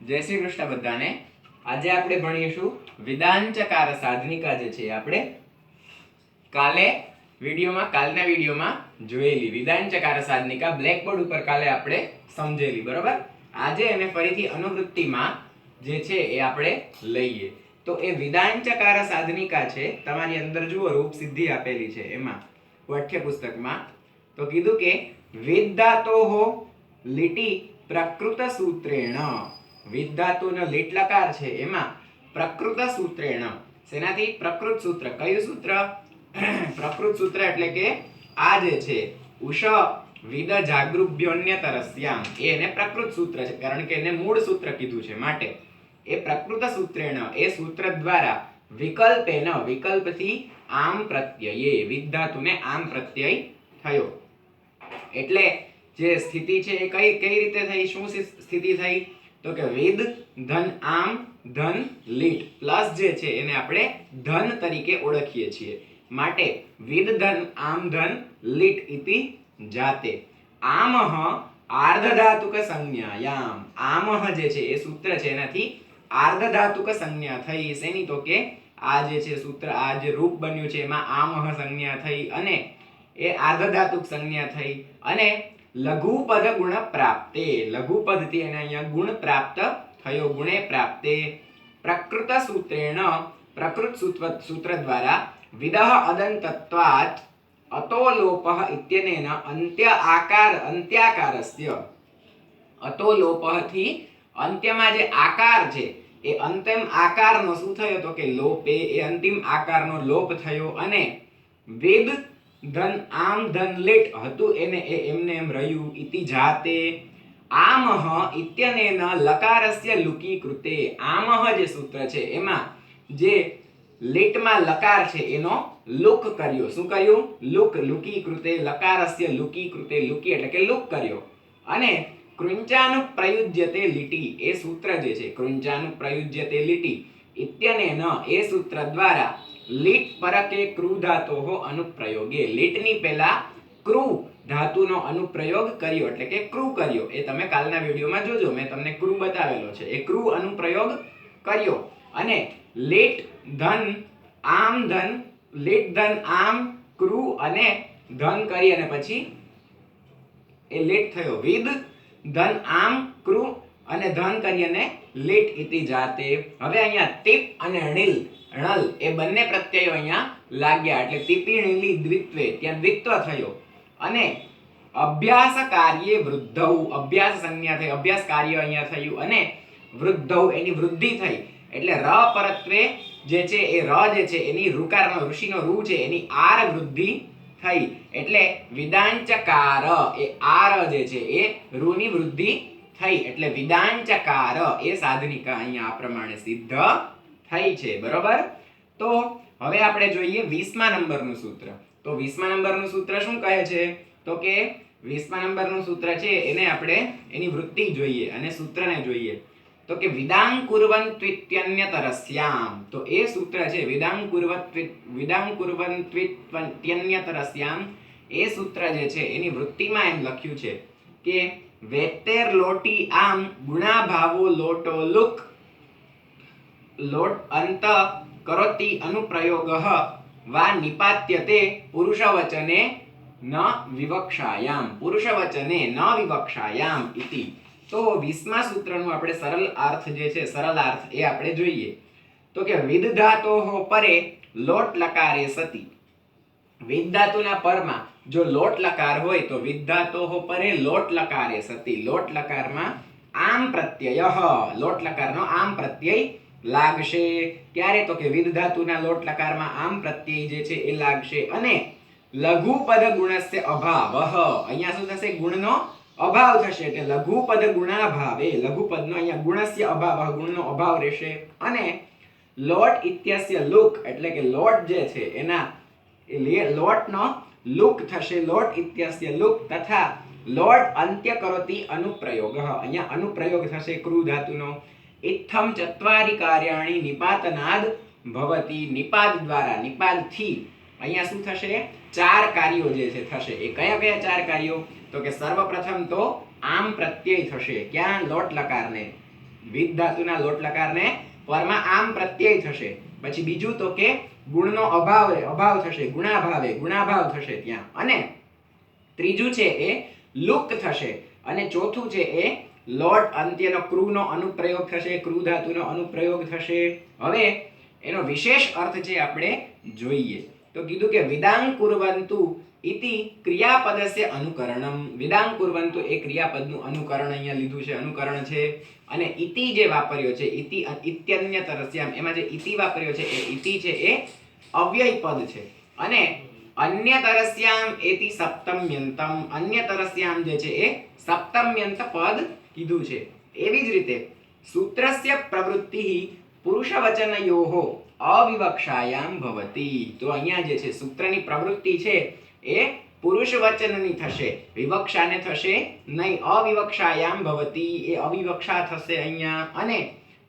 जय श्री कृष्ण बधाने। आज આપણે ભણીશું વિદાંચકાર સાધનિકા જે છે આપણે કાલના વિડીયોમાં જોયેલી વિદાંચકાર સાધનિકા બ્લેકબોર્ડ ઉપર કાલે આપણે સમજેલી, બરોબર। આજે એને ફરીથી અનુવૃત્તિમાં જે છે એ આપણે લઈએ તો એ વિદાંચકાર સાધનિકા છે તમારી અંદર જુઓ રૂપ સિદ્ધિ આપેલી છે એમાં પાઠ્ય પુસ્તકમાં તો કીધું કે વિધાતોહો લીટી પ્રકૃત સૂત્રેણ, વિધાતુનો લીટ લકાર છે એમાં પ્રકૃત સૂત્રેણ સેનાથી પ્રકૃત સૂત્ર, કયું સૂત્ર? પ્રકૃત સૂત્ર એટલે કે આ જે છે ઉષ વિદ જાગૃભ્યોન્ય તરસ્યામ એને પ્રકૃત સૂત્ર છે, કારણ કે એને મૂળ સૂત્ર કીધું છે માટે એ પ્રકૃત સૂત્રેણ એ સૂત્ર દ્વારા વિકલ્પેન વિકલ્પથી આમ પ્રત્યયે વિધાતુને આમ પ્રત્યય થયો, એટલે જે સ્થિતિ છે એ કઈ રીતે થઈ, શું સ્થિતિ થઈ તો કે વિદ ધન આમ ધન લીટ પ્લસ જે છે એને આપણે ધન તરીકે ઓળખીએ છીએ માટે વિદ ધન આમ ધન લીટ ઇતિ જાતે આમહ આર્ધધાતુક સંજ્ઞાયામ, આમહ જે છે એ સૂત્ર છે એનાથી આર્ધધાતુક સંજ્ઞા થઈ, શેની તો કે આ જે છે સૂત્ર આ જે રૂપ બન્યું છે એમાં આમહ સંજ્ઞા થઈ અને એ આર્ધધાતુક સંજ્ઞા થઈ અને લઘુપદ ગુણ પ્રાપ્તે, લઘુપદથી એને અહીંયા ગુણ પ્રાપ્ત થયો, ગુણે પ્રાપ્તે પ્રકૃત સૂત્રેણ પ્રકૃત સૂત્ર દ્વારા વિદહ અદંતત્વાત અતોલોપઃ ઇત્યનેન અંત્યાકારસ્ય, અતોલોપઃ થી અંત્યમાં જે આકાર છે એ અંતિમ આકારનો શું થયો તો કે લોપે, એ અંતિમ આકારનો લોપ થયો અને વેદ ધન આમ ધન લેટ હતું એને એમને એમ રહ્યું ઇતિ જાતે આમહ ઇત્યનેન લકારસ્ય લુકી કૃતે, આમહ જે સૂત્ર છે એમાં જે લેટમાં લકાર છે એનો લુક કર્યો, શું કર્યું? લુક, લુકી કૃતે લકારસ્ય લુકી કૃતે, લુકી એટલે કે લુક કર્યો અને કૃંચાનુ પ્રયુજ્યતે લીટી એ સૂત્ર જે છે કૃંચાનુ પ્રયુજ્યતે લીટી ઇત્યનેન એ સૂત્ર દ્વારા લીટ પરકે ક્રુ ધાતોહો અનુપ્રયોગે, લીટની પહેલા ક્રુ ધાતુનો અનુપ્રયોગ કર્યો એટલે કે ક્રુ કર્યો, એ તમે કાલના વિડીયોમાં જોજો, મેં તમને ક્રુ બતાવેલો છે, એ ક્રુ અનુપ્રયોગ કર્યો અને લીટ ધન આમ ધન, લીટ ધન આમ ક્રુ અને ધન કરી અને પછી એ લીટ થયો વિદ ધન આમ ક્રુ અને ધન કરી અને લીટ ઇતિ જાતે। હવે અહીંયા તિપ અને ણિલ ણલ એ બંને પ્રત્યયો અહીંયા લાગ્યા એટલે તિપી ણીલી દ્વિત્વે, ત્યાં દ્વિત્વ થયો અને અભ્યાસ કાર્યે વૃદ્ધૌ, અભ્યાસ સંજ્ઞા થઈ, અભ્યાસ કાર્ય અહીંયા થયું અને વૃદ્ધૌ એની વૃદ્ધિ થઈ એટલે ર પરત્વે જે છે એ ર જે છે એની ઋકારનો ઋષિનો રૂ છે એની આર વૃદ્ધિ થઈ એટલે વિદાંચકાર એ આર જે છે એ રૂની વૃદ્ધિ થઈ એટલે વિદાંચકાર એ સાધનિકા અહીંયા આ પ્રમાણે સિદ્ધ થઈ છે, બરોબર। તો હવે આપણે જોઈએ 20મા નંબરનું સૂત્ર, તો 20મા નંબરનું સૂત્ર શું કહે છે તો કે 20મા નંબરનું સૂત્ર છે એને આપણે એની વૃત્તિ જોઈએ અને સૂત્રને જોઈએ તો કે વિદાંકુર્વન્ત્વિત્યન્યતરસ્યામ, તો એ સૂત્ર છે વિદાંકુર્વન્ત્વિત્યન્યતરસ્યામ એ સૂત્ર જે છે એની વૃત્તિમાં એમ લખ્યું છે કે વેતેર લોટી આમ ગુણાભાવો લોટો લુક લોટ અંત કરોતિ અનુપ્રયોગઃ વા નિપાત્યતે પુરુષવચને ન વિવક્ષાયામ, પુરુષવચને ન વિવક્ષાયામ ઇતિ। તો 20મા સૂત્રનું આપણે સરળ અર્થ જે છે સરળ અર્થ એ આપણે જોઈએ તો કે વિદ ધાતોઃ પરે લોટ લકારે સતી, વિદ ધાતુના પરમાં જો લોટ લકાર હોય તો વિદ ધાતોઃ પરે લોટ લકારે સતી, લોટ લકારમાં આમ પ્રત્યયઃ, લોટ લકારનો આમ પ્રત્યય લાગશે, ક્યારે તો કે વિદ ધાતુના લોટ લકારમાં આમ પ્રત્યય જે છે એ લાગશે અને લઘુપદ ગુણસ્ય અભાવઃ, અહીંયા શું થશે? ગુણનો અભાવ થશે એટલે લઘુપદ ગુણાભાવે, લઘુપદનો અહીંયા ગુણસ્ય અભાવ, ગુણનો અભાવ રહેશે અને લોટ ઇત્યસ્ય લુક એટલે કે લોટ જે છે એના લોટનો લુક થશે, લોટ ઇત્યસ્ય લુક તથા લોટ અંત્ય કરોતિ અનુપ્રયોગ, અહીંયા અનુપ્રયોગ થશે ક્રુ ધાતુનો ઇત્થમ ચત્વારી કાર્યાણી નિપાતનાદ ભવતી, નિપાત દ્વારા નિપાતથી અહીંયા શું થશે? 4 કાર્યો જે છે થશે, એ કયા કયા 4 કાર્યો તો કે સર્વપ્રથમ તો આમ પ્રત્યય થશે, ક્યાં? લોટ લકારને વિદ ધાતુના લોટ લકારને પરમાં આમ પ્રત્યય થશે. પછી બીજું તો કે ગુણનો અભાવ થશે, ગુણાભાવ થશે ત્યાં. અને ત્રીજું છે એ લુક થશે. અને ચોથું છે એ લોટ અંત્યનો ક્રુનો અનુપ્રયોગ થશે, ક્રુ ધાતુનો અનુપ્રયોગ થશે. હવે એનો વિશેષ અર્થ છે આપણે જોઈએ. તો કીધું કે વિદાંગ કુર્વંતુ ઇતિ ક્રિયાપદસ્ય અનુકરણમ. વિદાંગ કુર્વંતુ એ ક્રિયાપદનું અનુકરણ અહીંયા લીધું છે, અનુકરણ છે. અને ઇતિ જે વાપર્યો છે, ઇતિ ઇત્યન્યતરસ્યામ, એમાં જે ઇતિ વાપર્યો છે એ ઇતિ છે એ અવ્યય પદ છે. અને અન્યતરસ્યામ એતિ સપ્તમ્યંતમ, અન્યતરસ્યામ જે છે એ સપ્તમ્યંત પદ કીધું છે. એવી જ રીતે સૂત્રસ્ય પ્રવૃત્તિ પુરુષવચનયોઃ અવિવક્ષાયામ ભવતી. તો અહીંયા જે છે સૂત્રની પ્રવૃત્તિ છે એ પુરુષ વચનની થશે, વિવક્ષાને થશે નહીં. અવિવક્ષાયામ ભવતી, એ અવિવક્ષા થશે અહીંયા. અને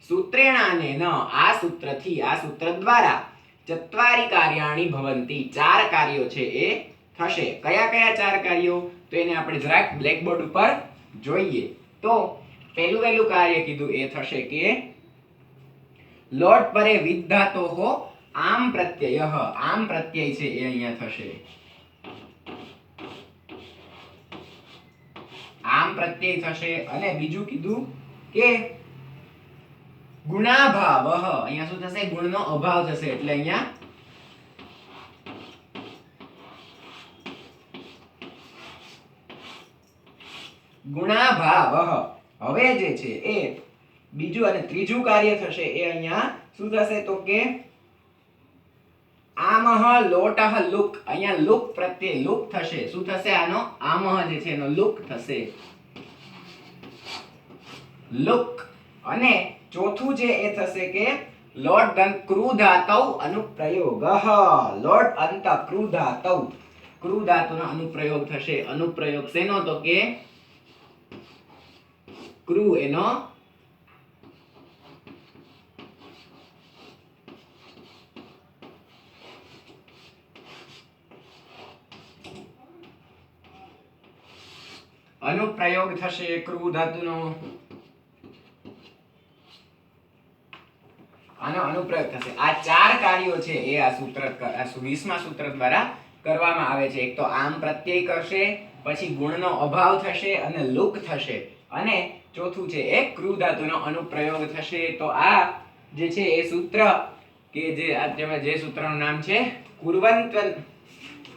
સૂત્રેણાને ન, આ સૂત્રથી, આ સૂત્ર દ્વારા ચત્વારી કાર્યાણી ભવંતી, 4 કાર્યો છે એ થશે. કયા કયા 4 કાર્યો? તો એને આપણે જરાક બ્લેકબોર્ડ ઉપર જોઈએ. તો પહેલું કાર્ય કીધું એ થશે કે લોટ પરે વિદ્ધાતોઃ આમ પ્રત્યય. આમ પ્રત્યય છે એ અહીંયા થશે. આમ પ્રત્યય થશે. અને બીજું કીધું કે ગુણાભાવ, અહીંયા શું થશે? ગુણનો અભાવ થશે. એટલે અહીંયા ગુણાભાવ. હવે જે છે એ બીજું અને ત્રીજું કાર્ય થશે એ અહીંયા શું થશે? તો કે આમહ લોટહ લુક. અહીંયા લુક પ્રત્યય લુક થશે. શું થશે? આનો આમહ જે છે એનો લુક થશે, લુક. અને ચોથું છે એ થશે કે લોટ દંત ક્રુ ધાતૌ અનુપ્રયોગઃ. લોટ અંત ક્રુ ધાતૌ, ક્રુ ધાતુનો અનુપ્રયોગ થશે. અનુપ્રયોગ શેનો? તો કે ક્રુ એનો અનુપ્રયોગ થશે, ક્રુ ધાતુનો આનો અનુપ્રયોગ થશે. આ 4 કાર્યો છે એ આ સૂત્ર, આ 20મા સૂત્ર દ્વારા કરવામાં આવે છે. એક તો આમ પ્રત્યય કરશે, પછી ગુણનો અભાવ થશે અને લુક થશે. અને ચોથું છે એ ક્રુ ધાતુનો અનુપ્રયોગ થશે. તો આ જે છે એ સૂત્ર કે જે સૂત્રનું નામ છે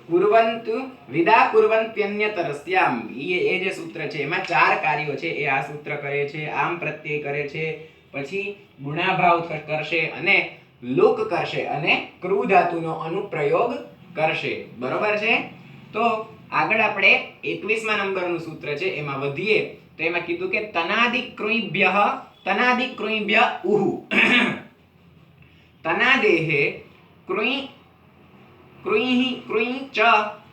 કુર્વંતુ વિદા કુર્વન્ત્યન્યતરસ્યામ, એ જે સૂત્ર છે એમાં 4 કાર્યો છે એ આ સૂત્ર કરે છે. આમ પ્રત્યય કરે છે, પછી ગુણાભાવ કરશે અને લુક કરશે અને ક્રુ ધાતુનો અનુપ્રયોગ કરશે. બરોબર છે? તો આગળ આપણે 21મા નંબરનું સૂત્ર છે એમાં વધીએ. તો એમાં કીધું કે તનાદિ કૃભ્ય ઉહુ. તનાદેહે કૃઈ ચ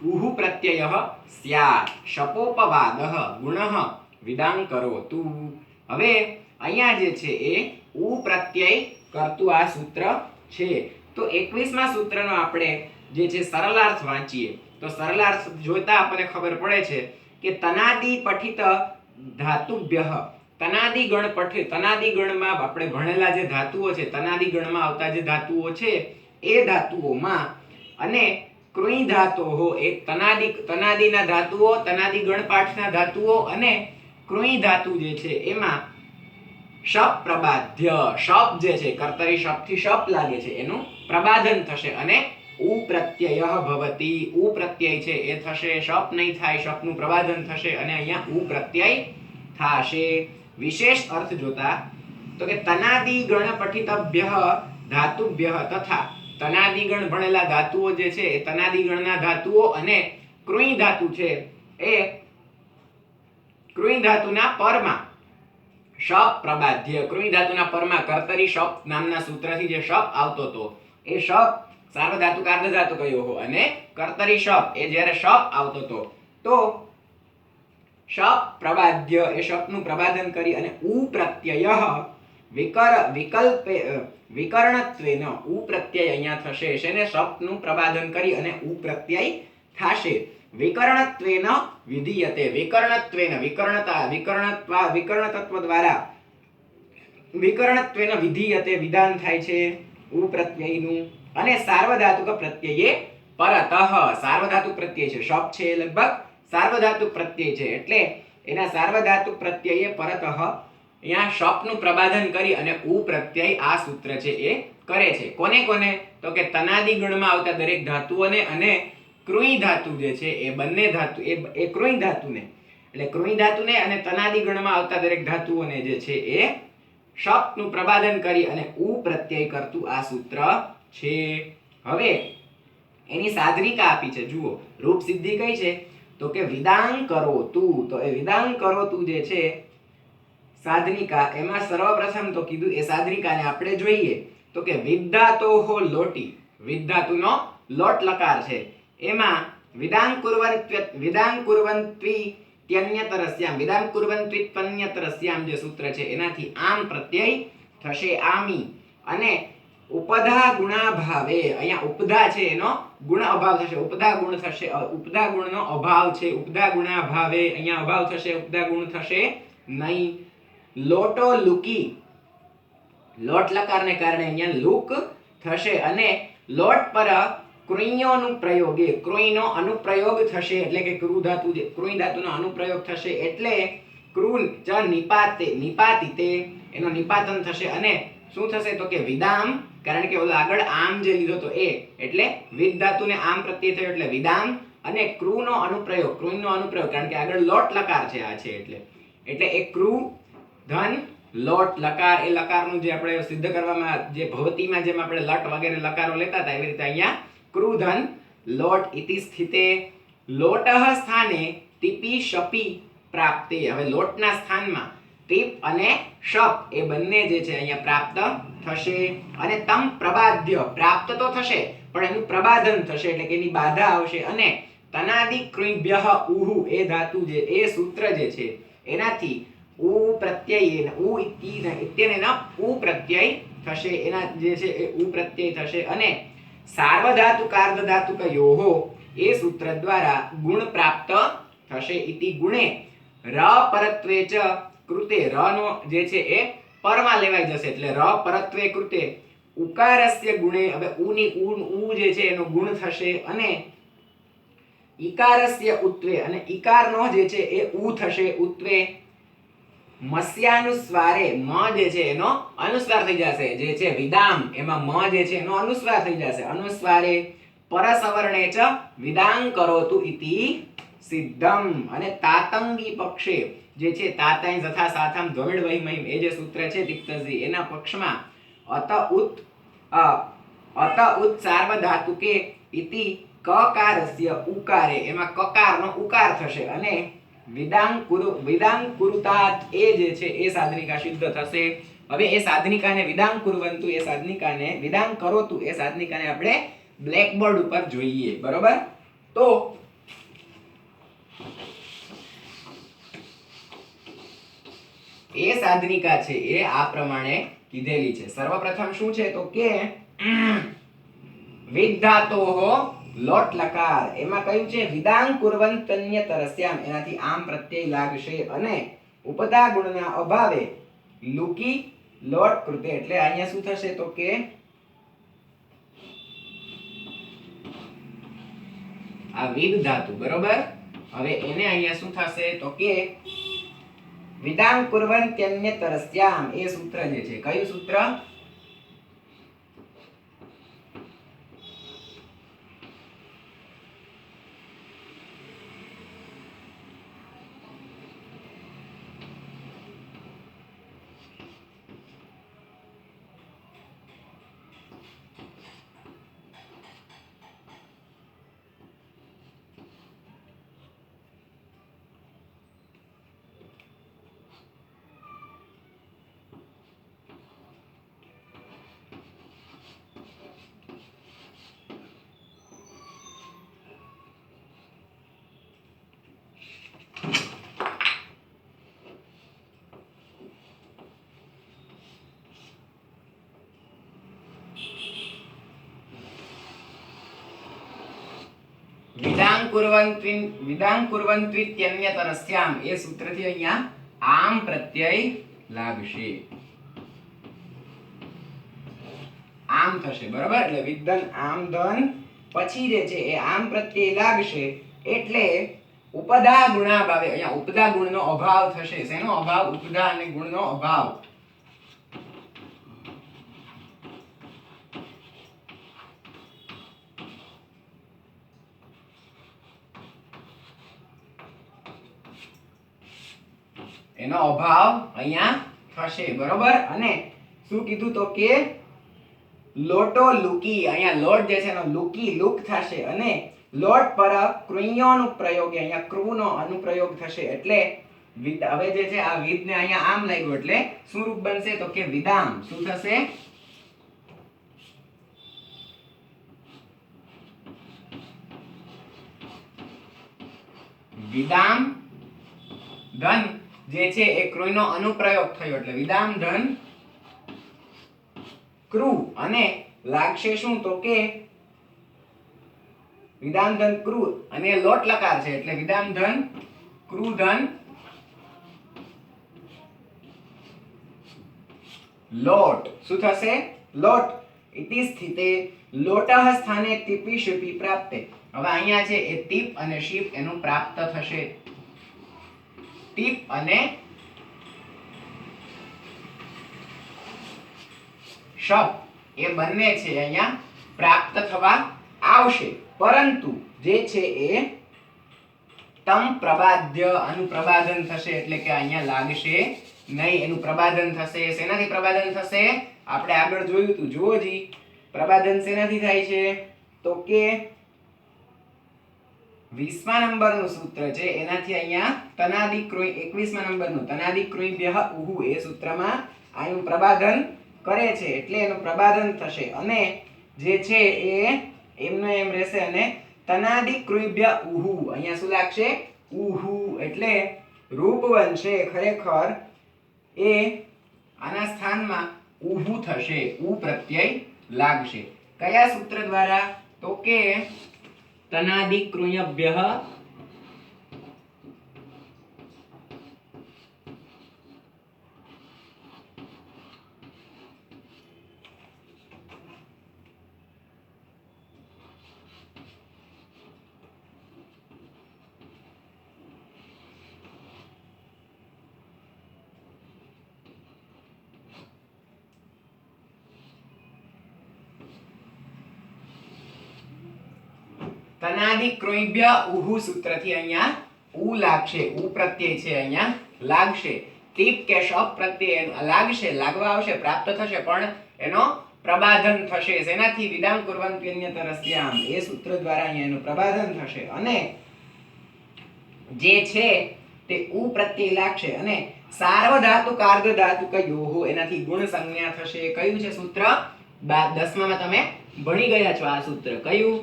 ઉહુ પ્રત્યયઃ સ્યાत् શપોપવાદઃ ગુણઃ વિદાં કરોતુ. હવે અહીંયા જે છે એ ઉ પ્રત્યય કરતું આ સૂત્ર છે. તો 21મા સૂત્રનો આપણે જે છે સરલાર્થ વાંચીએ. તો સરલાર્થ જોતા આપણને ખબર પડે છે કે તનાદિ પઠિત ધાતુભ્ય, તનાદિ ગણમાં આપણે ભણેલા જે ધાતુઓ છે, તનાદિ ગણમાં આવતા જે ધાતુઓ છે એ ધાતુઓમાં, અને કૃઈ ધાતોઃ એ તનાદિના ધાતુઓ, તનાદિ ગણ પાઠના ધાતુઓ અને કૃઈ ધાતુ જે છે એમાં શપ પ્રબાધ્ય, શપ જે છે કર્તરી શપથી શપ લાગે છે એનું પ્રબાધન થશે. અને ઉ પ્રત્યય ભવતી, ઉ પ્રત્યય છે એ થશે. શપ નહીં થાય, શપનું પ્રબાધન થશે અને અહીંયા ઉ પ્રત્યય થશે. વિશેષ અર્થ જોતા તો કે તનાદિ ગણ પઠિતભ્ય ધાતુભ્ય તથા તનાદિ ગણ ભણેલા ધાતુઓ જે છે એ તનાદિ ગણના ધાતુઓ અને કૃઈ ધાતુ છે એ કૃઈ ધાતુના પરમાં શપ પ્રબાધ્ય, કૃઈ ધાતુના પરમાં કર્તરી શપ નામના સૂત્રથી જે શપ આવતો તો એ શપ સાર્વધાતુક આર્ધધાતુક કયો અને કર્તરી શપ એ જ્યારે શપ આવતો તો શપ પ્રબાધ્ય એ શપનું પ્રબાધન કરી અને ઉ પ્રત્યય વિકર્ણત્વેન, ઉ પ્રત્યય અહીંયા થશે. શેને? શપનું પ્રબાધન કરી અને ઉ પ્રત્યય થશે. વિકર્ણત્વેન વિધીયતે, વિકર્ણત્વેન વિકર્ણતત્વ દ્વારા વિકર્ણત્વેન વિધીયતે વિધાન થાય છે ઉ પ્રત્યયનું, અને સાર્વધાતુક પ્રત્યયે પરતઃ, સાર્વધાતુક પ્રત્યય છે, શપ છે લગભગ સાર્વધાતુક પ્રત્યય છે, એટલે એના સાર્વધાતુક પ્રત્યયે પરતઃ અહીંયા શપનું પ્રબાધન કરી અને ઉ પ્રત્યય આ સૂત્ર છે એ કરે છે. કોને કોને? તો કે તનાદી ગણમાં આવતા દરેક ધાતુઓને અને કૃઈ ધાતુ જે છે એ બંને ધાતુ એ કૃઈ ધાતુને, એટલે કૃઈ ધાતુને અને તનાદી ગણમાં આવતા દરેક ધાતુઓને જે છે એ શપનું પ્રબાધન કરી અને ઉ પ્રત્યય કરતું આ સૂત્ર છે. હવે એની સાધનિકા આપી છે, જુઓ રૂપ સિદ્ધિ કઈ છે તો કે વિદાંગ કરોતુ. તો એ વિદાંગ કરોતુ જે છે સાધનિકા, એમાં સર્વપ્રથમ તો કીધું એ સાધનિકાને આપણે જોઈએ તો કે વિધાતોહો લોટી, વિધાતુનો લોટ લકાર છે, એમાં વિદાંગ કુર્વન્ત્વી ત્યન્યતરસ્યામ, વિદાંગ કુર્વન્ત્વી ત્યન્યતરસ્યામ જે સૂત્ર છે એનાથી આમ પ્રત્યય થશે આમી, અને ઉપધા ગુણાભાવે, અહીંયા ઉપધા છે એનો ગુણ અભાવ થશે, ઉપધા ગુણ થશે, ઉપધા ગુણનો અભાવ છે, ઉપધા ગુણાભાવે અહીંયા અભાવ થશે, ઉપધા ગુણ થશે નહીં. લોટો લુકી, લોટ લકારને કારણે અહીંયા લુક થશે, અને લોટ પર કૃઈઓનું પ્રયોગ, એ કૃઈનો અનુપ્રયોગ થશે, એટલે કે કૃ ધાતુ, કૃઈ ધાતુનો અનુપ્રયોગ થશે, એટલે કૃ ચ નિપાતે, નિપાતિતે એનો નિપાતન થશે, અને શું થશે તો કે વિદામ, કારણ કે ઓલો આગળ આમ જે લીધો તો એ, એટલે વિદ ધાતુને આમ પ્રત્યય થયો એટલે વિદામ, અને કૃનો અનુપ્રયોગ, કૃનો અનુપ્રયોગ, કારણ કે આગળ લોટ લકાર છે આ છે, એટલે એ કૃ ધન લોટ લકાર, એ લકારનું જે આપણે સિદ્ધ કરવામાં જે ભવતીમાં જેમ આપણે લટ વગેરે લકારો લેતા હતા એવી રીતે અહીંયા કૃ ધન લોટ ઇતિ સ્થિતે લોટઃ સ્થાને તિપી શપી પ્રાપ્તે. હવે લોટના સ્થાનમાં ટીપ અને શપ એ બંને જે છે અહીંયા પ્રાપ્ત થશે, અને તમ પ્રબાધ્ય, પ્રાપ્ત તો થશે પણ એનું પ્રબાધન થશે, એટલે કે એની બાધા આવશે, અને તનાદિ કૃભ્યઃ ઉહુ એ ધાતુ જે એ સૂત્ર જે છે એનાથી ઉ પ્રત્યય, ઉ ઇત્યનેના ઉ પ્રત્યય થશે, એના જે છે એ ઉ પ્રત્યય થશે, અને સાર્વધાતુક અર્ધધાતુકયોઃ એ સૂત્ર દ્વારા ગુણ પ્રાપ્ત થશે. ઇતિ ગુણે ર પરત્વે ચ કૃતે, ર નો જે છે એ પરમાં લેવાઈ જશે, એટલે ર પરત્વે કૃતે ઉકારસ્ય ગુણે, હવે ઉ ની ઉ જે છે એનો ગુણ થશે, અને ઈકારસ્ય ઉત્વે, અને ઈકારનો જે છે એ ઉ થશે, ઉત્વે મસ્યાનુસ્વારે, મ જે છે એનો અનુસ્વાર થઈ જશે, જે છે વિદામ એમાં મ જે છે એનો અનુસ્વાર થઈ જશે, અનુસ્વારે પરસવર્ણે ચ વિદાંગ કરોતુ ઇતિ સિદ્ધમ, અને તાતંગી પક્ષે જે છે તાતાય તથા સાથમ ધ્વમિડ વહિમહિમ એ જે સૂત્ર છે તિક્તજી એના પક્ષમાં અત ઉત સાર્વધાતુકે ઇતિ કકારસ્ય ઉકારે, એમાં કકારનો ઉકાર થશે, અને વિદાંગ કુરુતાત એ જે છે એ સાધનિકા સિદ્ધ થશે. હવે એ સાધનિકાને વિદાંગ કુર્વંતુ, એ સાધનિકાને વિદાંગ કરોતુ, એ સાધનિકાને આપણે બ્લેકબોર્ડ ઉપર જોઈએ, બરોબર? તો એ સાધનિકા છે એ આ પ્રમાણે કીધેલી છે. સર્વપ્રથમ શું છે તો કે વિધાતોઃ લોટ લકાર, એમાં કયું છે વિદાંગ કુર્વંતન્યતરસ્યામ, એનાથી આમ પ્રત્યય લાગશે, અને ઉપદા ગુણના અભાવે લુકી લોટ કૃતે, એટલે અહીંયા શું થશે તો કે આ વિદ ધાતુ, બરોબર? હવે એને અહીંયા શું થશે તો કે વિદાંગ કુર્વન્ત્યન્યતરસ્યામ એ સૂત્ર જે છે, કયું સૂત્ર? વિદાંગ કુર્વન્ત્વિત્યન્યતરસ્યામ એ સૂત્રથી અહીંયા આમ પ્રત્યય લાગશે. આમ થશે, બરાબર. એટલે વિધન આમ ધન પછી જે છે એ આમ પ્રત્યે લાગશે એટલે ઉપદા ગુણાભાવે, અહીંયા ઉપદા ગુણનો અભાવ થશે. શેનો અભાવ? ઉપદા અને ગુણનો અભાવ. એનો અભાવ અહીંયા થશે, બરોબર. અને શું કીધું તો કે લોટો લુકી, અહીંયા લોટ જે છે એનો લુકી લુક થશે અને લોટ પર કૃયોનો પ્રયોગ, અહીંયા ક્રુનો અનુપ્રયોગ થશે એટલે હવે જે છે આ વિદ ને અહીંયા આમ લાગ્યું એટલે શું રૂપ બનશે તો કે વિદામ. શું થશે? વિદામ ધન જે છે એ કૃનો અનુપ્રયોગ થયો એટલે વિદામ ધન ક્રુ. અને લાગશે શું તો કે વિદામ ધન ક્રુ અને લોટ લકાર છે એટલે વિદામ ધન ક્રુ ધન લોટ. શું થશે? લોટ. ઇતિ સ્થિતે લોટઃ સ્થાને તિપી શિપી પ્રાપ્તે. હવે અહીંયા છે એ ટીપ અને શીપ એનું પ્રાપ્ત થશે. ટીપ અને શપ એ બંને છે અહીંયા પ્રાપ્ત થવા આવશે, પરંતુ જે છે એ તમ પ્રબાધ્ય અનુપ્રબાધન થશે એટલે કે અહીંયા લાગશે નહીં. એનું પ્રબાધન થશે. શેનાથી પ્રબાધન થશે? આપણે આગળ જોયું હતું. જુઓ જી, પ્રબાધન શેનાથી થાય છે તો કે 20મા નંબરનું સૂત્ર છે એનાથી અહીંયા તનાદિ કૃય 21મા નંબરનું તનાદિ કૃયભ્યઃ ઉહુ એ સૂત્રમાં આનું પ્રબાધન કરે છે એટલે એનું પ્રબાધન થશે અને જે છે એ એમનો એમ રહેશે અને તનાદિ કૃયભ્ય ઉહુ અહીંયા શું લાગશે? ઉહુ એટલે રૂપ બનશે. ખરેખર એ આના સ્થાનમાં ઉહુ થશે. ઉ પ્રત્યય લાગશે. કયા સૂત્ર દ્વારા તો કે તનાદિ કૃયભ્યઃ તનાદિ કૃયભ્ય ઉહુ સૂત્રથી અહીંયા ઉ લાગશે. ઉ પ્રત્યય છે અહીંયા લાગશે. ટીપ કે શપ પ્રત્યય લાગશે, લાગવા આવશે, પ્રાપ્ત થશે પણ એનો પ્રબાધન થશે. શેનાથી? વિદામ કુર્વન્ત્યન્યતરસ્યામ એ સૂત્ર દ્વારા અહીંયા એનું પ્રબાધન થશે અને જે છે તે ઉ પ્રત્યય લાગશે અને સાર્વધાતુક આર્ધધાતુક યોહો એનાથી ગુણ સંજ્ઞા થશે. કયું છે સૂત્ર? 10માં તમે ભણી ગયા છો આ સૂત્ર. કયું?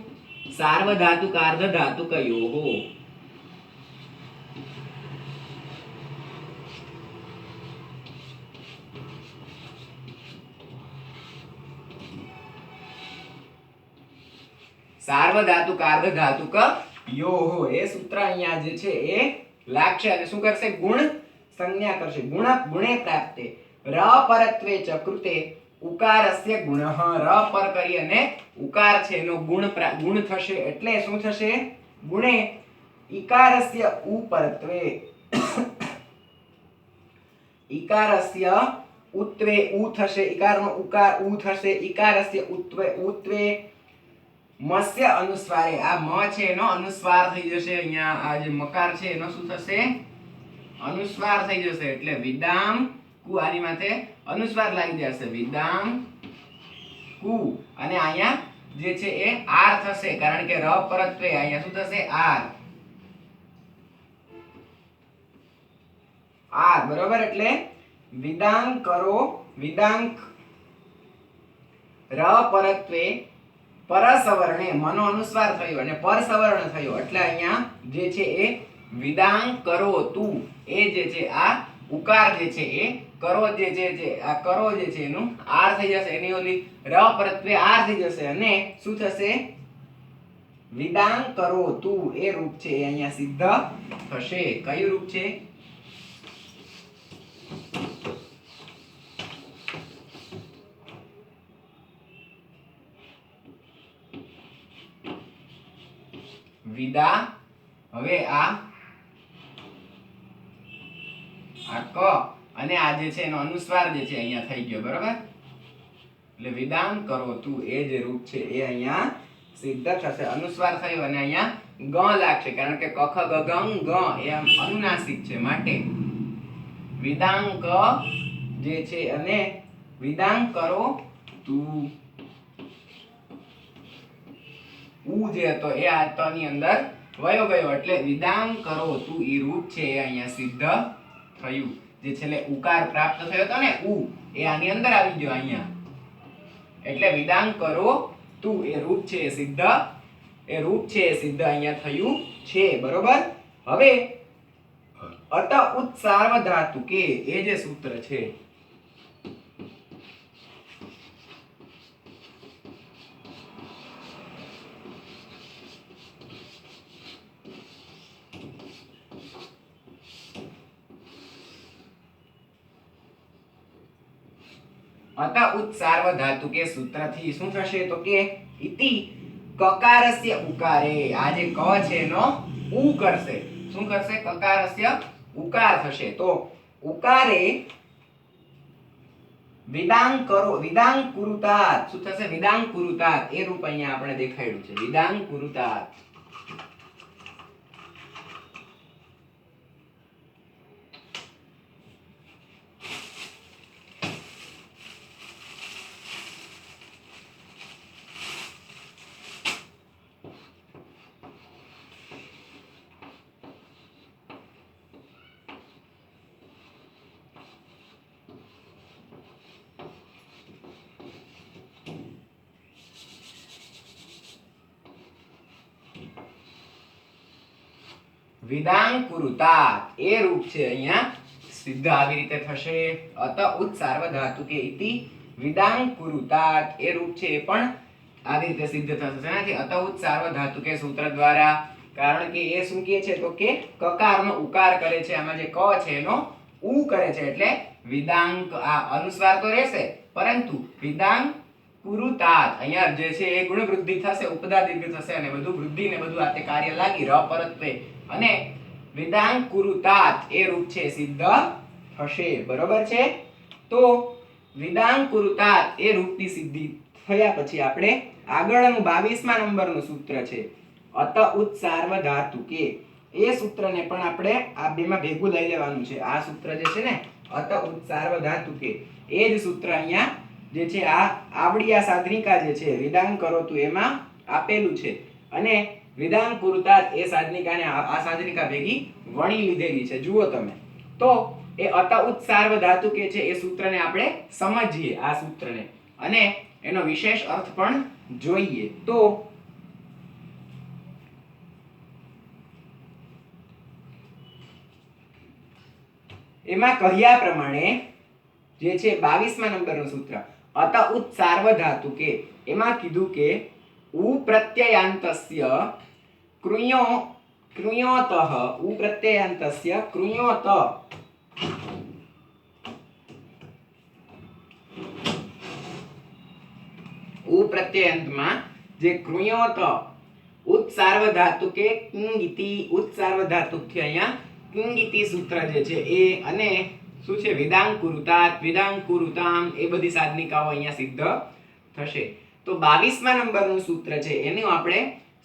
સાર્વધાતુક આર્ધધાતુક યોહો. સાર્વધાતુક આર્ધધાતુક યોહો એ સૂત્ર અહીંયા જે છે એ લાગશે અને શું કરશે? ગુણ સંજ્ઞા કરશે. ગુણે પ્રાપ્તે ર પરત્વે ચ કૃતે ઉકારસ્ય ગુણઃ. ર પર કરી અને ઉકાર છે એનો ગુણ થશે એટલે શું થશે? ગુણે ઈકારસ્ય ઉપરત્વે ઈકારસ્ય ઉત્વે ઉ થશે. ઈકારનો ઉકાર ઉ થશે. ઈકારસ્ય ઉત્વે મસ્ય અનુસ્વારે આ મ છે એનો અનુસ્વાર થઈ જશે. અહીંયા આ જે મકાર છે એનો શું થશે? અનુસ્વાર થઈ જશે એટલે વિદામ કુ આની માથે અનુસ્વાર લાગી જશે. વિદામ કુ અને અહીંયા જે છે એ આર થશે કારણ કે ર પરત્વે અહીંયા શું થશે? આર. આર બરોબર. એટલે વિદાંક કરો વિદાંક ર પરત્વે પરસવર્ણે મનો અનુસ્વાર થયો અને પરસવર્ણ થયો એટલે અહીંયા જે છે એ વિદાંક કરો તું એ જે છે આ ઉકાર જે છે એ કરો જે છે આ કરો જે છે એનું આર થઈ જશે. એની ઓલી ર પરત્વે આર થઈ જશે અને શું થશે? વિદાંક કરો તું એ રૂપ છે એ અહીંયા સિદ્ધ થશે. કયું રૂપ છે? વિદા. હવે આ ક અને આ જે છે એનો અનુસ્વાર જે છે અહીંયા થઈ ગયો, બરોબર. એટલે વિદામ કરો તું એ જે રૂપ છે એ અહીંયા સિદ્ધ થશે. અનુસ્વાર થયો અને અહીંયા ગ લાગશે, કારણ કે કખ ગગમ ગ એ અનુનાસિક છે, માટે વિદાંક જે છે અને વિદાંક કરો તું. ઉ જે હતો એ આ ત ની અંદર વયો ગયો, એટલે વિદાંક કરો તું ઈ રૂપ છે એ અહીંયા સિદ્ધ થયું. જે છેલ્લે ઉકાર પ્રાપ્ત થયો હતો ને ઉ, એ આની અંદર આવી ગયો અહીંયા, એટલે વિદાંક કરો તું એ રૂપ છે એ સિદ્ધ અહીંયા થયું છે, બરોબર. હવે અત ઉત્સાર્વધાતુકે એ જે સૂત્ર છે અત ઉત્સાર્વધાતુકે સૂત્રથી શું થશે તો કે ઇતિ કકારસ્ય ઉકારે, આ જે ક છે એનો ઉ કરશે. શું કરશે? કકારસ્ય ઉકાર થશે. તો ઉકારે વિદાંક કરો, વિદાંક કુરુતાત. શું થશે? વિદાંક કુરુતાત એ રૂપ અહીંયા આપણે દેખાડ્યું છે, વિદાંક કુરુતાત. વિદાંક કુરુતાત એ રૂપ છે અહીંયા સિદ્ધ આવી રીતે થશે. અત ઉત્સાર્વધાતુકે ઇતિ વિદાંક કુરુતાત એ રૂપ છે એ પણ આવી રીતે સિદ્ધ થશે. શેનાથી? અત ઉત્સાર્વધાતુકે સૂત્ર દ્વારા. કારણ કે એ શું કહે છે તો કે કકારનો ઉકાર કરે છે, આમાં જે ક છે એનો ઉ કરે છે, એટલે વિદાંક. આ અનુસ્વાર તો રહેશે, પરંતુ વિદાંક કુરુતાત અહીંયા જે છે એ ગુણ વૃદ્ધિ થશે, ઉપદા દીર્ઘ થશે અને બધું વૃદ્ધિ ને બધું આ તે કાર્ય લાગી ર પરત્વે, અને વિદાંક કુરુતાત એ રૂપ છે સિદ્ધ થશે, બરોબર છે. તો વિદાંક કુરુતાત એ રૂપની સિદ્ધિ થયા પછી આપણે આગળનું 22મા નંબરનું સૂત્ર છે અત ઉત્સાર્વધાતુકે. એ સૂત્રને પણ આપણે આ બેમાં ભેગું લઈ લેવાનું છે. આ સૂત્ર જે છે ને અત ઉત્સાર્વધાતુકે, એ જ સૂત્ર અહીંયા જે છે આ આવડી આ સાધનિકા જે છે વિદાંક કરો તું એમાં આપેલું છે, અને વિદાંક કુરુતાત એ સાધનિકાને આ સાધનિકા ભેગી વણી લીધેલી છે. જુઓ તમે તો એ અત ઉત્સાર્વધાતુકે છે એ સૂત્રને આપણે સમજીએ, આ સૂત્રને, અને એનો વિશેષ અર્થ પણ જોઈએ. તો એમાં કહ્યા પ્રમાણે જે છે 22મા નંબરનું સૂત્ર અત ઉત્સાર્વધાતુકે, એમાં કીધું કે ઉ પ્રત્યયાંતસ્ય કૃણ્યોતઃ, ઉ પ્રત્યયાંતસ્ય કૃણ્યોત, ઉ પ્રત્યયાંતમાં જે કૃણ્યોત ઉત્સાર્વધાતુકે કિંગિતિ, ઉત્સાર્વધાતુકથી અહીંયા કિંગિતિ સૂત્ર જે છે એ, અને શું છે વિદાંક કુરુતાત, વિદાંક કુરુતામ, એ બધી સાધનિકાઓ અહીંયા સિદ્ધ થશે. તો 22મા નંબરનું સૂત્ર છે એનો આપણે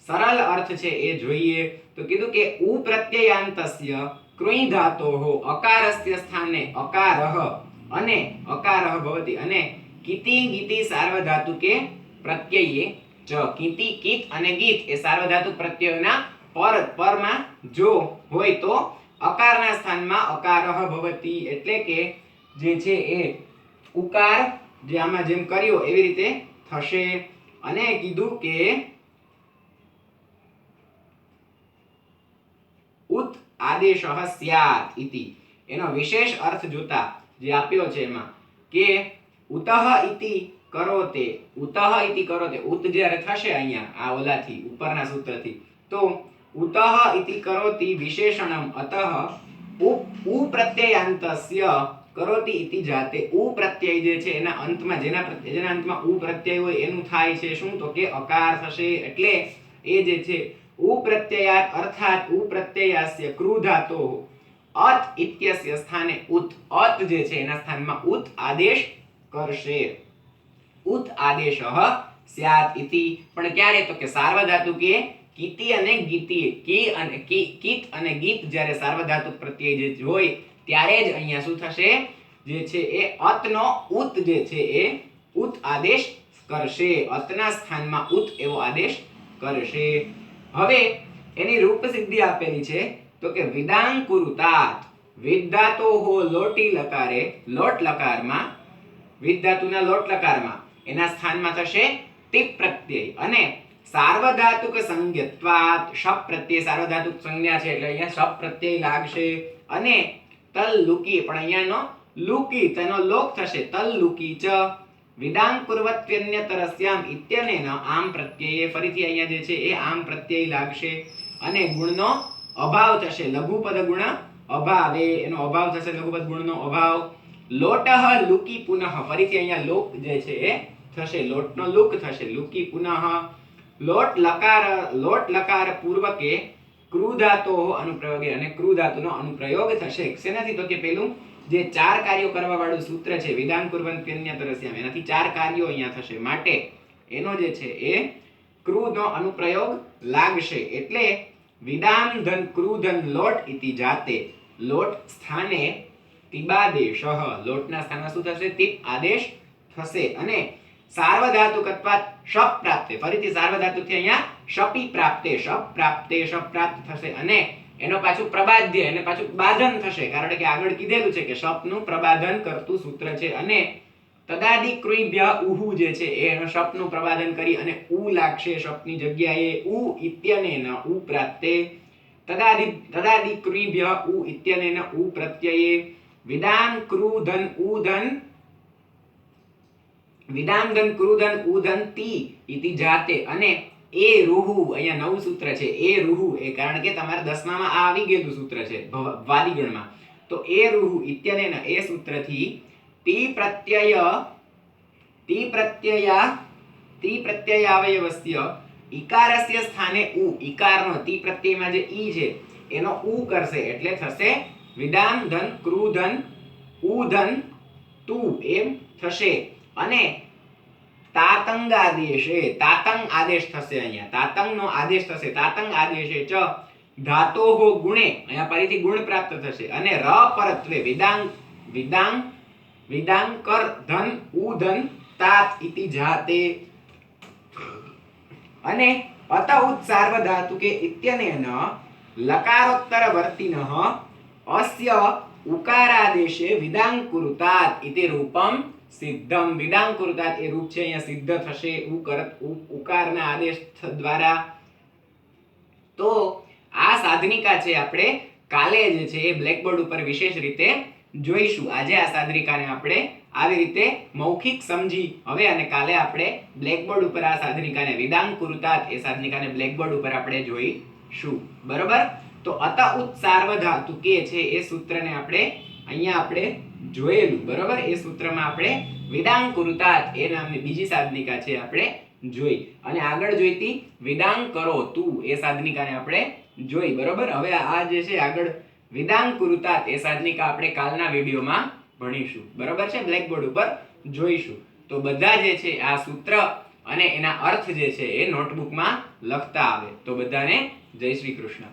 સરળ અર્થ છે એ જોઈએ. તો કીધું કે ઉ પ્રત્યયાંતસ્ય કૃઈ ધાતોઃ અકારસ્ય સ્થાને અકારઃ અને અકારઃ ભવતિ, અને કિતિ ગીતિ સાર્વધાતુકે પ્રત્યયે ચ. કિતિ, કિત અને ગીત એ સાર્વધાતુક પ્રત્યયોના પરમાં જો હોય તો અકારના સ્થાનમાં અકારઃ ભવતિ, એટલે કે જે છે એ ઉકાર જે આમાં જેમ કર્યો એવી રીતે થશે. અને કીધું કે ઉત આદેશઃ સ્યાત ઇતિ, એનો વિશેષ અર્થ જોતા જે આપ્યો છે એમાં કે ઉતઃ ઇતિ કરોતે, ઉતઃ ઇતિ કરોતે, ઉત જ્યારે થશે અહીંયા આ ઓલાથી ઉપરના સૂત્રથી, તો ઉતઃ ઇતિ કરોતિ વિશેષણમ અતઃ ઉ પ્રત્યયાંતસ્ય કરોતિ ઇતિ જાતે. ઉ પ્રત્યય જે છે એના અંતમાં જેના અંતમાં ઉ પ્રત્યય હોય એનું થાય છે શું તો કે અકાર થશે. એટલે એ જે છે उ प्रत्ययात् अर्थात उ प्रत्ययास्य क्रू धातोः अत इत्यस्य स्थाने उत, अत जे છે એના સ્થાનમાં ઉત આદેશ કરશે. ઉત આદેશઃ સ્યાત ઇતિ, પણ ક્યારે? તો કે સાર્વધાતુકે કીતિ અને ગીતિ, કી અને કીત અને ગીત જ્યારે સાર્વધાતુક પ્રત્યય જે હોય ત્યારે જ અહીંયા શું થશે? જે છે એ અતનો ઉત જે છે એ ઉત આદેશ કરશે. અતના સ્થાનમાં ઉત એવો આદેશ કરશે. હવે એની રૂપ સિદ્ધિ આપેલી છે તો કે વિદાંકુરુતાત, વિધાતોહો લોટી લકારે, લોટ લકારમાં, વિધાતુના લોટ લકારમાં એના સ્થાનમાં થશે તિપ પ્રત્યય અને સાર્વધાતુક સંજ્ઞત્વાત, શપ પ્રત્યય સાર્વધાતુક સંજ્ઞા છે એટલે અહીંયા શપ પ્રત્યય લાગશે. અને તલ લુકી, પણ અહીંયાનો લુકી તેનો લોક થશે તલ લુકી ચ વિદાંકુર્વત્યન્યતરસ્યામ ઇત્યનેન આમ પ્રત્યય, ફરીથી અહીંયા જે છે એ આમ પ્રત્યય લાગશે અને ગુણનો અભાવ થશે. લઘુપદ ગુણ અભાવે, એનો અભાવ થશે લઘુપદ ગુણનો અભાવ. લોટઃ લુકી પુનઃ, ફરીથી અહીંયા લોક જે છે એ થશે, લોટનો લુક થશે, લુકી પુનઃ. લોટ લકાર પૂર્વકે ક્રૂ ધાતોઃ અનુપ્રયોગે, અને ક્રૂ ધાતુનો અનુપ્રયોગ થશે. શેનાથી? તો કે પેલું જે ચાર કાર્યો કરવા વાળું સૂત્ર છે વિદાંકુર્વન્ત્યન્યતરસ્યામ, એનાથી ચાર કાર્યો અહીંયા થશે માટે એનો જે છે એ ક્રૂ નો અનુપ્રયોગ લાગશે. એટલે વિદામ ધન ક્રૂ ધન લોટ ઇતિ જાતે, લોટ સ્થાને તિબાદેશઃ, લોટના સ્થાનમાં શું થશે? તિપ આદેશ થશે. અને સાર્વધાતુકત્વાત શપ પ્રાપ્તે, ફરીથી સાર્વધાતુકથી અહીંયા શપી પ્રાપ્તે, શપ પ્રાપ્તે, શપ પ્રાપ્ત થશે. અને એનો પાછું પ્રબાધ્ય, એને પાછું બાધન થશે, કારણ કે આગળ કીધેલું છે કે શપનું પ્રબાધન કરતું સૂત્ર છે. અને તદાદિક્રુભ્ય ઉહુ જે છે એનો શપનું પ્રબાધન કરી અને ઉ લાગશે શપની જગ્યાએ. ઉ ઇત્યનેન ઉ પ્રાપ્તે, તદાદિક્રુભ્ય ઉ ઇત્યનેન ઉ પ્રત્યયે વિદામ ક્રુધન ઉધન, વિદામ ધન ક્રુધન ઉધન તી ઇતિ જાતે. અને એ રૂહુ, અહીંયા નવું સૂત્ર છે એ રૂહુ, એ કારણ કે તમારે 10માં આ આવી ગયેલું સૂત્ર છે વાદીગણમાં, તો એ રૂહુ ઇત્યનેન એ સૂત્રથી તી પ્રત્યયાવયવસ્ય ઈકારસ્ય સ્થાને ઉ, ઈકારનો તી પ્રત્યયમાં જે ઈ છે એનો ઉ કરશે એટલે થશે વિદામ ધન ક્રુધન ઉધન તુ, એમ થશે. અને તાતંગ આદેશે, તાતંગ આદેશ થશે, અહીંયા તાતંગનો આદેશ થશે. તાતંગ આદેશે ચ ધાતોહો ગુણે, અહીંયા ફરીથી ગુણ પ્રાપ્ત થશે. અને ર પરત્વે વિદાંકર ધન ઉધન તાત ઇતિ જાતે. અને અત ઉત સાર્વધાતુકે ઇત્યનેન લકારોત્તર વર્તિનઃ અસ્ય ઉકારાદેશે વિદાંકુરુતાત ઇતિ રૂપમ સિદ્ધમ. વિદાંકુરુતાત એ રૂપ છે અહીંયા સિદ્ધ થશે ઉકારના આદેશ દ્વારા. તો આ સાધનિકા છે આપણે કાલે જે છે એ બ્લેકબોર્ડ ઉપર વિશેષ રીતે જોઈશું. આજે આ સાધનિકાને આપણે આવી રીતે મૌખિક સમજી હવે, અને કાલે આપણે બ્લેકબોર્ડ ઉપર આ સાધનિકાને વિદાંકુરુતાત એ સાધનિકાને બ્લેકબોર્ડ ઉપર આપણે જોઈશું. બરોબર? તો અત ઉત સાર્વધાતુકે છે એ સૂત્રને આપણે અહીંયા આપણે જોયેલું. બરોબર? એ સૂત્રમાં આપણે વિદાંકુરુતાત એ નામની બીજી સાધનિકા છે આપણે જોઈ, અને આગળ જોઈતી વિદાંકરો તું એ સાધનિકાને આપણે જોઈ. બરોબર? હવે આ જે છે આગળ વિદાંકુરુતાત એ સાધનિકા આપણે કાલના વિડીયોમાં ભણીશું. બરોબર છે? બ્લેકબોર્ડ ઉપર જોઈશું. તો બધા જે છે આ સૂત્ર અને એના અર્થ જે છે એ નોટબુકમાં લખતા આવે. તો બધાને જય શ્રી કૃષ્ણ.